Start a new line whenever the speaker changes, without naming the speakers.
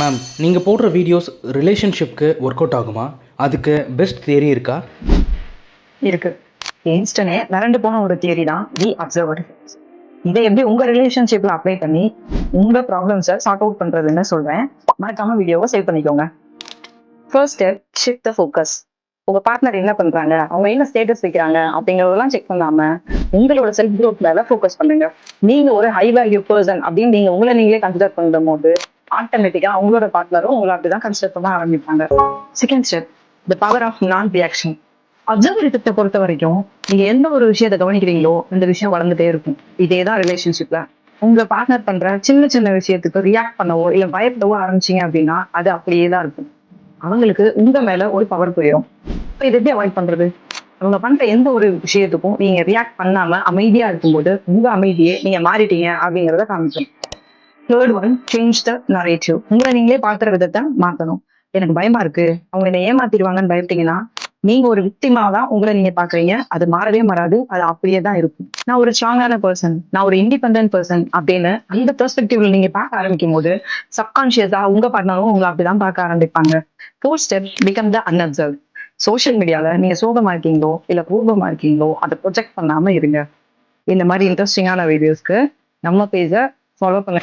Ma'am, நீங்கள் போடுற videos ரிலேஷன்ஷிப்க்கு work out ஆகுமா? அதுக்கு பெஸ்ட் தியரி இருக்கா?
இருக்கு. இன்ஸ்டனே மிரண்டு போன ஒரு தியரி தான் தி அப்சர்வர். இதை எப்படி உங்க ரிலேஷன்ஷிப்ல அப்ளை பண்ணி உங்க ப்ராப்ளம்ஸை சார்ட் அவுட் பண்றதுன்னு சொல்றேன். மறக்காம வீடியோவை சேவ் பண்ணிக்கோங்க. First step, shift the focus. உங்க பார்ட்னர் என்ன பண்றாங்க, அவங்க என்ன ஸ்டேட்டஸ் வைக்கிறாங்க அப்படிங்கறதெல்லாம் செக் பண்ணாம உங்களோட செல்ஃப் க்ரோத் மேல ஃபோக்கஸ் பண்ணுங்க. நீங்க ஒரு ஹை வேல்யூ பர்சன் அப்படின்னு நீங்க உங்களை நீங்களே கன்சிடர் பண்ணும் போது ஆட்டோமேட்டிக்கா உங்களோட பார்ட்னரும் உங்களை அப்படிதான் கன்சிடர் பண்ண ஆரம்பிப்பாங்க. Second step, the power of non reaction. அப்சர்வரிசத்தை பொறுத்த வரைக்கும் நீங்க எந்த ஒரு விஷயத்தை கவனிக்கிறீங்களோ இந்த விஷயம் வளர்ந்துட்டே இருக்கும். இதேதான் ரிலேஷன்ஷிப்ல உங்க பார்ட்னர் பண்ற சின்ன சின்ன விஷயத்துக்கு ரியாக்ட் பண்ணவோ இல்ல பயப்படவோ ஆரம்பிச்சீங்க அப்படின்னா அது அப்படியே தான் இருக்கும். அவங்களுக்கு உங்க மேல ஒரு பவர் போயிடும். இப்போ இதை எப்படி அவாய்ட் பண்றது? அவங்க பண்ற எந்த ஒரு விஷயத்துக்கும் நீங்க ரியாக்ட் பண்ணாம அமைதியா இருக்கும்போது உங்க அமைதியே நீங்க மாறிட்டீங்க அப்படிங்கறத காமிக்கும். Third one, change the narrative. உங்களை நீங்களே பார்க்குற விதத்தை மாத்தணும். எனக்கு பயமா இருக்கு, அவங்க என்னை ஏமாத்திடுவாங்கன்னு பயப்பட்டீங்கன்னா நீங்க ஒரு விக்டிமா தான் உங்களை நீங்க பாக்குறீங்க. அது மாறவே மாறாது, அது அப்படியே தான் இருக்கும். நான் ஒரு ஸ்ட்ராங்கான பர்சன், நான் ஒரு இண்டிபெண்டன்ட் பர்சன் அப்படின்னு அந்த பெர்ஸ்பெக்டிவ்ல நீங்க பார்க்க ஆரம்பிக்கும் போது சப்கான்சியஸா உங்க பார்ட்னரும் உங்களை அப்படிதான் பார்க்க ஆரம்பிப்பாங்க. Fourth step, become the unobserved. Social மீடியால நீங்க சோகமா இருக்கீங்களோ இல்ல கோபமா இருக்கீங்களோ அதை ப்ரொஜெக்ட் பண்ணாம இருங்க. இந்த மாதிரி இன்ட்ரெஸ்டிங்கான வீடியோஸ்க்கு நம்ம பேஜை ஃபாலோ பண்ண